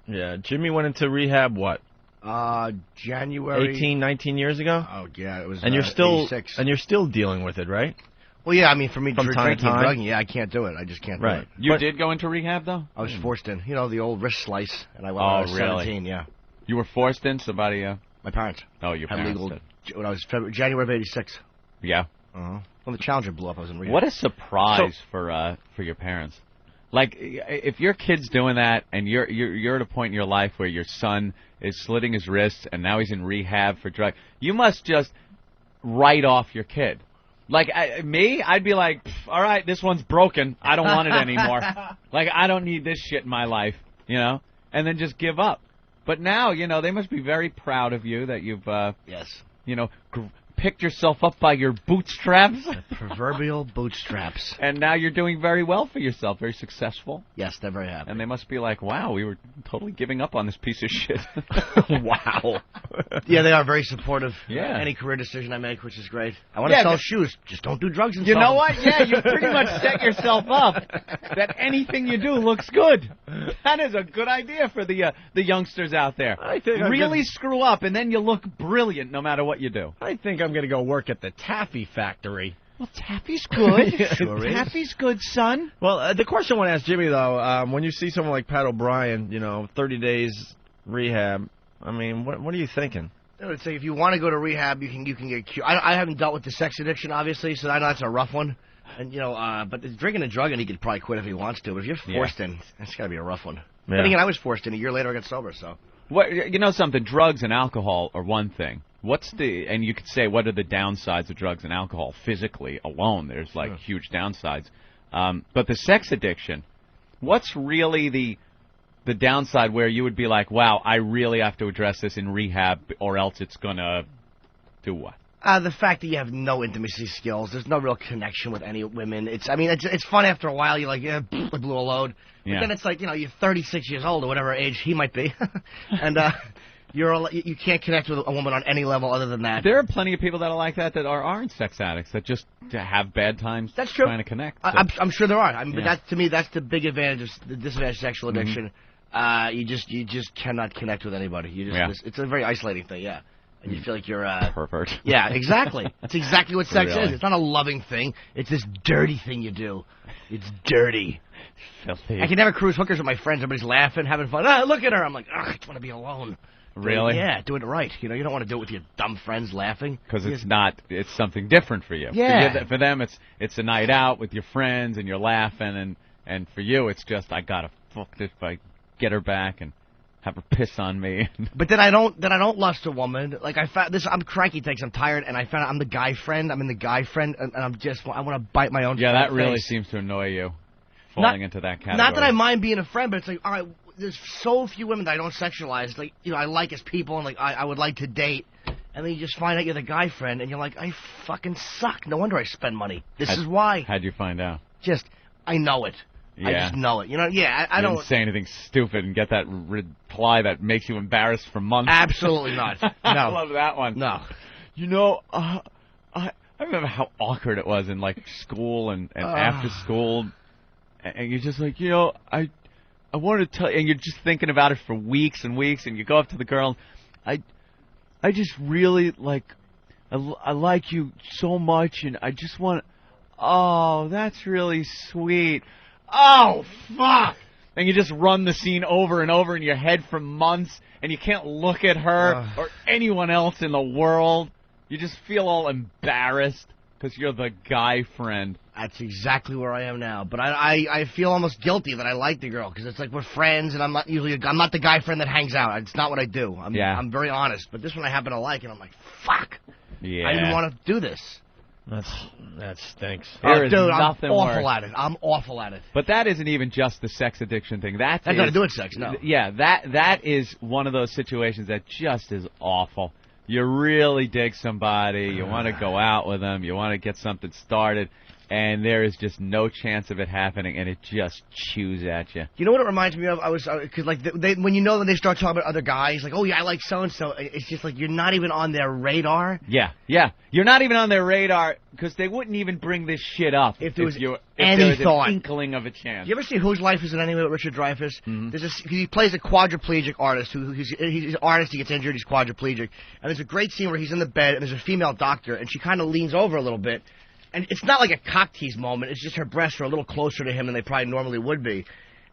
Yeah, Jimmy went into rehab, what? January 18, 19 years ago? Oh, yeah, it was and you're still 86. And you're still dealing with it, right? Well, yeah, I mean, for me, From time to drinking and time? drugging, yeah, I can't do it. I just can't do it. You did go into rehab, though? I was forced in. You know, the old wrist slice, and I went when I was 17, yeah. You were forced in? Somebody, My parents. Oh, your parents legal, did. when I was January of 86. Yeah. When the Challenger blew up, I was in rehab. What a surprise for your parents. Like, if your kid's doing that, and you're at a point in your life where your son is slitting his wrists, and now he's in rehab for drugs, you must just write off your kid. Like, I'd be like, all right, this one's broken. I don't want it anymore. Like, I don't need this shit in my life, you know? And then just give up. But now, you know, they must be very proud of you that you've, you know, picked yourself up by your bootstraps. The proverbial bootstraps. And now you're doing very well for yourself, very successful. Yes, they're very happy. And they must be like, wow, we were totally giving up on this piece of shit. Wow. Yeah, they are very supportive. Yeah. Any career decision I make, which is great. I want to sell shoes. Just don't do drugs and You sell know them. what? Yeah, you pretty much set yourself up that anything you do looks good. That is a good idea for the youngsters out there. I think really screw up, and then you look brilliant no matter what you do. I think I'm going to go work at the taffy factory. Well, taffy's good. Sure is. Taffy's good, son. Well, the question I want to ask Jimmy, though, when you see someone like Pat O'Brien, you know, 30 days rehab, I mean, what are you thinking? I would say if you want to go to rehab, you can get cured. I haven't dealt with the sex addiction, obviously, so I know that's a rough one. And, you know, but drinking and drugging, he could probably quit if he wants to. But if you're forced in, it's got to be a rough one. Yeah. But again, I was forced in. A year later, I got sober, so. What, you know something, drugs and alcohol are one thing. And you could say, what are the downsides of drugs and alcohol? Physically alone, there's like huge downsides. But the sex addiction, what's really the downside where you would be like, wow, I really have to address this in rehab or else it's going to do what? The fact that you have no intimacy skills, there's no real connection with any women. It's fun after a while. You're like, yeah, I blew a load. But then it's like, you know, you're 36 years old or whatever age he might be, and you can't connect with a woman on any level other than that. There are plenty of people that are like that aren't sex addicts that just have bad times. That's true. Trying to connect. So. I'm sure there are. I mean, but to me, that's the big advantage of the disadvantage of sexual addiction. You just cannot connect with anybody. It's a very isolating thing. Yeah. And you feel like you're a pervert. Yeah, exactly. It's exactly what sex is. It's not a loving thing. It's this dirty thing you do. It's dirty. Filthy. I can never cruise hookers with my friends. Everybody's laughing, having fun. Ah, look at her. I'm like, I just want to be alone. Really? Yeah, do it right. You know, you don't want to do it with your dumb friends laughing. Because it's something different for you. Yeah. For them, it's a night out with your friends and you're laughing, and for you, it's just, I gotta fuck this, I get her back and have her piss on me. But then I don't lust a woman. Like I found this, I'm cranky thanks. I'm tired, and I found out I'm the guy friend. I'm in the guy friend, and I want to bite my own. Yeah, that really face. seems to annoy you. Falling into that category. Not that I mind being a friend, but it's like, all right, there's so few women that I don't sexualize. Like, you know, I like as people, and like I would like to date. And then you just find out you're the guy friend, and you're like, I fucking suck. No wonder I spend money. This is why. How'd you find out? I know it. Yeah. I just know it. You know, I don't say anything stupid and get that reply that makes you embarrassed for months. Absolutely not. No. I love that one. No. You know, I remember how awkward it was in like school and after school, and you're just like, you know, I wanted to tell you, and you're just thinking about it for weeks and weeks, and you go up to the girl, I just really like, I like you so much, and I just want, oh, that's really sweet. Oh, fuck! And you just run the scene over and over in your head for months, and you can't look at her or anyone else in the world. You just feel all embarrassed because you're the guy friend. That's exactly where I am now. But I feel almost guilty that I like the girl because it's like we're friends, and I'm not the guy friend that hangs out. It's not what I do. I'm very honest. But this one I happen to like, and I'm like, fuck. Yeah. I didn't want to do this. That stinks. Dude, I'm awful at it. I'm awful at it. But that isn't even just the sex addiction thing. That's nothing to do with sex, no. Yeah, that is one of those situations that just is awful. You really dig somebody, you want to go out with them, you want to get something started, and there is just no chance of it happening, and it just chews at you. You know what it reminds me of? Because like when you know that they start talking about other guys, like, oh yeah, I like so and so. It's just like you're not even on their radar. Yeah, you're not even on their radar because they wouldn't even bring this shit up if there was an inkling of a chance. You ever see Whose Life Is It Anyway with Richard Dreyfuss? Mm-hmm. He plays a quadriplegic artist he's an artist. He gets injured. He's quadriplegic, and there's a great scene where he's in the bed and there's a female doctor, and she kind of leans over a little bit. And it's not like a cock tease moment. It's just her breasts are a little closer to him than they probably normally would be.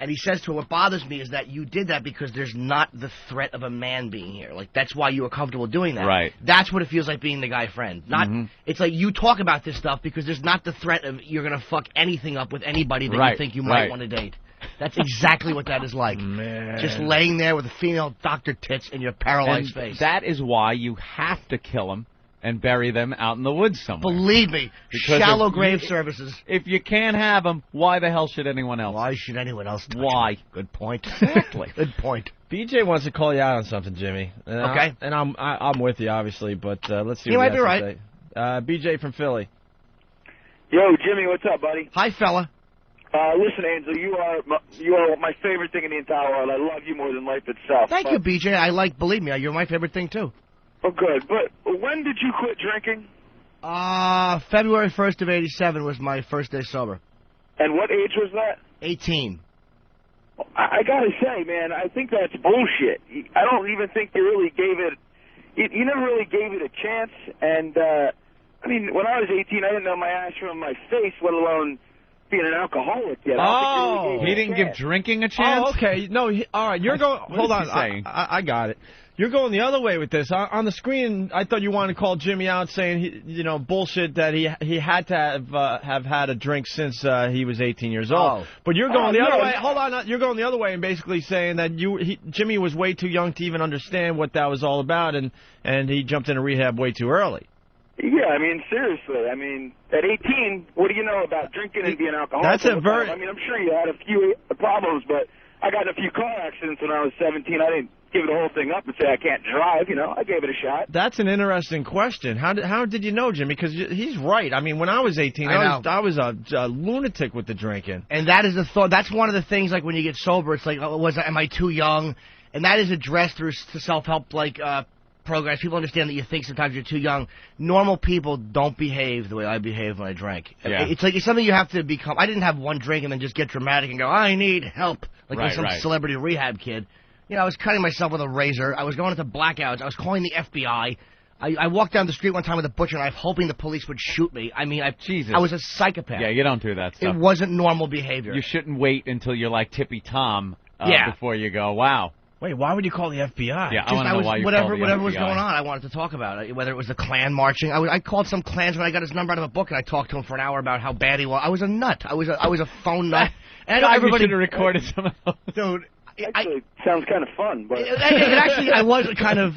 And he says to her, what bothers me is that you did that because there's not the threat of a man being here. Like, that's why you were comfortable doing that. Right. That's what it feels like being the guy friend. Not. It's like you talk about this stuff because there's not the threat of you're going to fuck anything up with anybody that you think you might want to date. That's exactly what that is like. Man. Just laying there with a female doctor tits in your paralyzed face. That is why you have to kill him and bury them out in the woods somewhere. Believe me, because shallow grave services. If you can't have them, why the hell should anyone else? Why should anyone else touch Why? them? Good point. Exactly. Good point. BJ wants to call you out on something, Jimmy. Okay. And I'm with you, obviously, but let's see You what might he be has to right. say. BJ from Philly. Yo, Jimmy, what's up, buddy? Hi, fella. Listen, Angel, you are my favorite thing in the entire world. I love you more than life itself. Thank you, BJ. Believe me, you're my favorite thing, too. Oh, good. But when did you quit drinking? February 1st of 87 was my first day sober. And what age was that? 18. I gotta say, man, I think that's bullshit. I don't even think you really gave it... You never really gave it a chance. And, I mean, when I was 18, I didn't know my ass from my face, let alone being an alcoholic yet. He didn't give drinking a chance? Oh, okay. No, all right. You're going... Hold on. I got it. You're going the other way with this. On the screen, I thought you wanted to call Jimmy out saying, bullshit that he had to have had a drink since he was 18 years old. But you're going the other way. Hold on. You're going the other way and basically saying that Jimmy was way too young to even understand what that was all about, and he jumped into rehab way too early. Yeah, I mean, seriously. I mean, at 18, what do you know about drinking and being alcoholic? That's a very... I mean, I'm sure you had a few problems, but I got in a few car accidents when I was 17. I didn't give the whole thing up and say I can't drive, I gave it a shot. That's an interesting question. How did you know, Jimmy? Because he's right. I mean, when I was 18, I was a lunatic with the drinking. And that is the thought. That's one of the things, like, when you get sober, it's like, am I too young? And that is addressed through self-help, programs. People understand that you think sometimes you're too young. Normal people don't behave the way I behaved when I drank. Yeah. It's something you have to become. I didn't have one drink and then just get dramatic and go, I need help, like some celebrity rehab kid. I was cutting myself with a razor. I was going into blackouts. I was calling the FBI. I walked down the street one time with a butcher knife, hoping the police would shoot me. I mean, I was a psychopath. Yeah, you don't do that stuff. It wasn't normal behavior. You shouldn't wait until you're like Tippy Tom before you go, wow. Wait, why would you call the FBI? Yeah, I want to know why you whatever called the FBI. Was going on, I wanted to talk about it. Whether it was the Klan marching, I called some Klansman. I got his number out of a book, and I talked to him for an hour about how bad he was. I was a nut. I was a phone nut. And everybody should have recorded some of those. Dude. Actually, sounds kind of fun, but actually, I was kind of,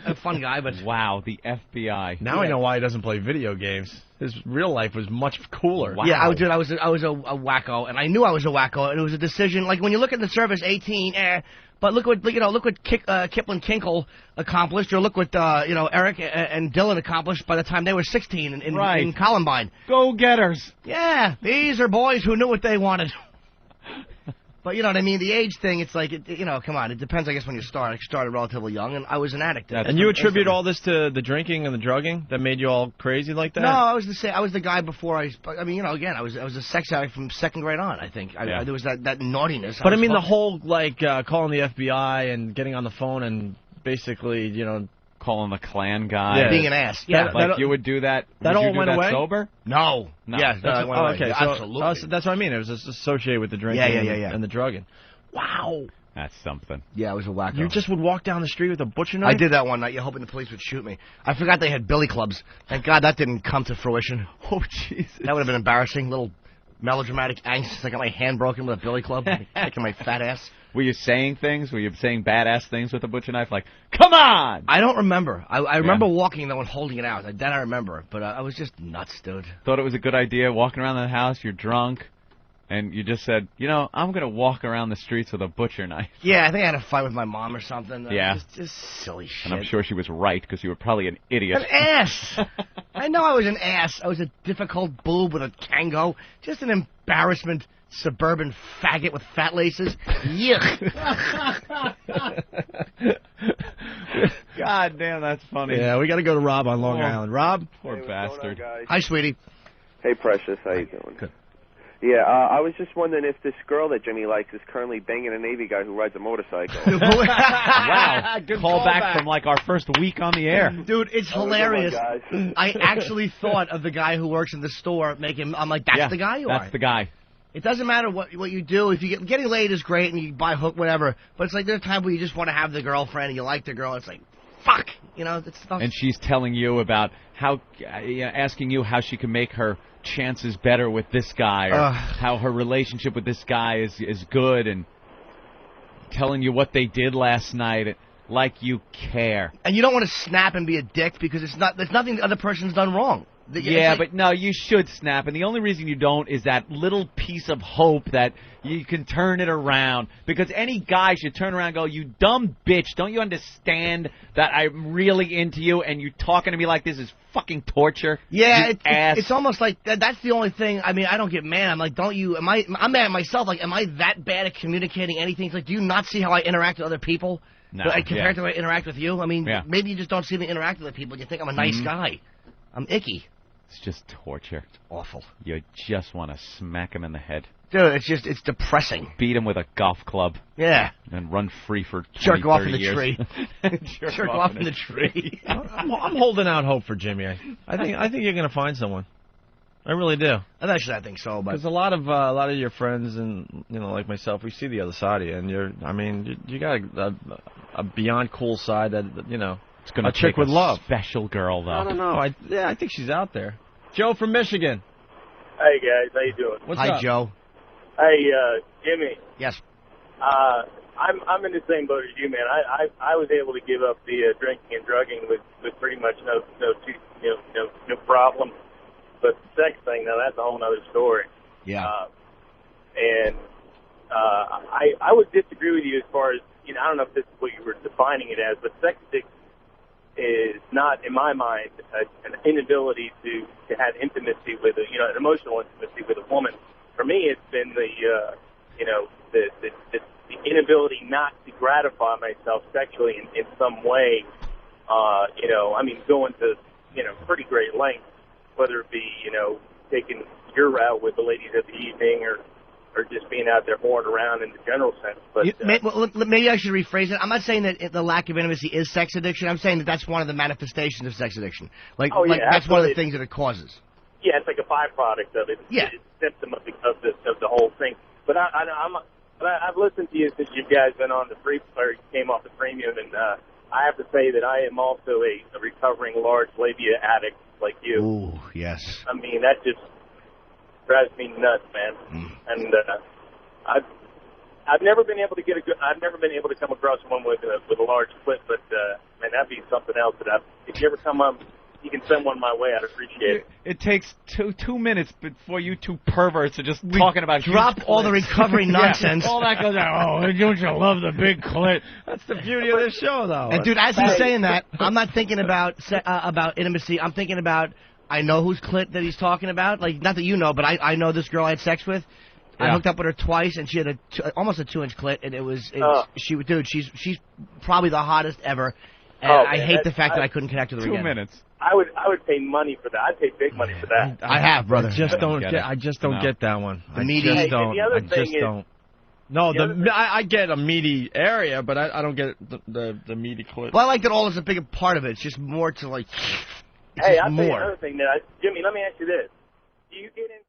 a fun guy, but wow, the FBI. Now I know why he doesn't play video games. His real life was much cooler. Wow. Yeah, I was a wacko, and I knew I was a wacko, and it was a decision. Like when you look at the service, 18, but look what Kipling Kinkle accomplished, or look what Eric and Dylan accomplished by the time they were 16 in Columbine. Go getters. Yeah, these are boys who knew what they wanted. But you know what I mean? The age thing, it's like, come on. It depends, I guess, when you start. I started relatively young, and I was an addict. And you attribute all this to the drinking and the drugging that made you all crazy like that? No, I was the guy before again, I was a sex addict from second grade on, I think. There was that naughtiness. But I mean, the whole, calling the FBI and getting on the phone and basically, calling the Klan guy. Being an ass. Yeah. You would do that. That all went away? Sober? No. Yes, that went away. Okay. Absolutely. That's what I mean. It was just associated with the drinking and the drugging. Wow. That's something. Yeah, I was a wacko. You just would walk down the street with a butcher knife? I did that one night, hoping the police would shoot me. I forgot they had billy clubs. Thank God that didn't come to fruition. Oh, Jesus. That would have been embarrassing. Little melodramatic angst. I got my hand broken with a billy club, kicking my fat ass. Were you saying things? Were you saying badass things with a butcher knife? Like, come on! I don't remember. I remember walking, though, and holding it out. That I remember. But I was just nuts, dude. Thought it was a good idea, walking around the house, you're drunk, And you just said, I'm going to walk around the streets with a butcher knife. Yeah, I think I had a fight with my mom or something. Yeah. Just silly shit. And I'm sure she was right, because you were probably an idiot. An ass! I know I was an ass. I was a difficult boob with a Kango. Just an embarrassment. Suburban faggot with fat laces. Yuck. God damn, that's funny. Yeah, we got to go to Rob on Long Island. Rob? Poor bastard. Hi, sweetie. Hey, Precious. How you doing? Good. Yeah, I was just wondering if this girl that Jimmy likes is currently banging a Navy guy who rides a motorcycle. Wow. Good Call back callback. from like our first week on the air. Dude, it's hilarious. Guys. I actually thought of the guy who works in the store. I'm like, that's the guy you are. That's the guy. It doesn't matter what you do. If you getting laid is great and you buy hook, whatever. But it's like there's a time where you just want to have the girlfriend and you like the girl. It's like, fuck. It's stuff. And she's telling you about how, asking you how she can make her chances better with this guy, or how her relationship with this guy is good, and telling you what they did last night, like you care. And you don't want to snap and be a dick because there's nothing the other person's done wrong. Yeah, but no, you should snap, and the only reason you don't is that little piece of hope that you can turn it around. Because any guy should turn around and go, you dumb bitch, don't you understand that I'm really into you, and you talking to me like this is fucking torture? Yeah, ass. It's almost like that's the only thing. I mean, I don't get mad. I'm like, I'm mad at myself. Like, am I that bad at communicating anything? It's like, do you not see how I interact with other people? No, compared to how I interact with you? I mean, Yeah. maybe you just don't see me interact with other people. You think I'm a nice guy. I'm icky. It's just torture. It's awful. You just want to smack him in the head. Dude, it's depressing. Beat him with a golf club. Yeah. And run free for 20, Jerk off in 30 the years. tree. Jerk off in the tree. I'm holding out hope for Jimmy. I think you're going to find someone. I really do. Eventually, I think so. Because a lot of your friends and like myself, we see the other side of you, and you got a beyond cool side that It's going to chick with love. Special girl though. I don't know. I think she's out there. Joe from Michigan. Hey guys, how you doing? What's Hi, up? Joe. Hey, Jimmy. Yes. I'm in the same boat as you, man. I was able to give up the drinking and drugging with pretty much no problem. But the sex thing, now that's a whole other story. Yeah. I would disagree with you as far as I don't know if this is what you were defining it as, but sex addiction is not, in my mind, an inability to have intimacy with an emotional intimacy with a woman. For me, it's been the inability not to gratify myself sexually in some way. Going to pretty great lengths, whether it be taking your route with the ladies of the evening or just being out there whoring around in the general sense. But maybe I should rephrase it. I'm not saying that the lack of intimacy is sex addiction. I'm saying that that's one of the manifestations of sex addiction. That's absolutely. one of the things that it causes. Yeah, it's like a byproduct of it. Yeah. It's a symptom of the whole thing. But I've listened to you since you guys been on the came off the premium, and I have to say that I am also a recovering large labia addict like you. Ooh, yes. I mean, that just drives me nuts, man. And I've never been able to come across one with a large clit, but man, that'd be something else. If you ever come up, you can send one my way. I'd appreciate it. It takes 2 minutes before you two perverts are just talking about drop all the recovery nonsense. All that goes out. Oh, don't you love the big clit? That's the beauty of this show, though. And dude, as he's saying that, I'm not thinking about intimacy. I'm thinking about I know whose clit that he's talking about. Like, not that you know, but I know this girl I had sex with. I hooked up with her twice, and she had almost a 2-inch clit, and she's probably the hottest ever. And I hate the fact that I couldn't connect with her 2 again. minutes. I would pay money for that. I'd pay big money for that. I have, brother. I just don't get that one. The meaty. I don't. The other thing is, don't. No, I get a meaty area, but I don't get the meaty clit. Well, I like that all is a bigger part of it. It's just more to like. Hey, I'll tell you another thing. Jimmy, let me ask you this: do you get in?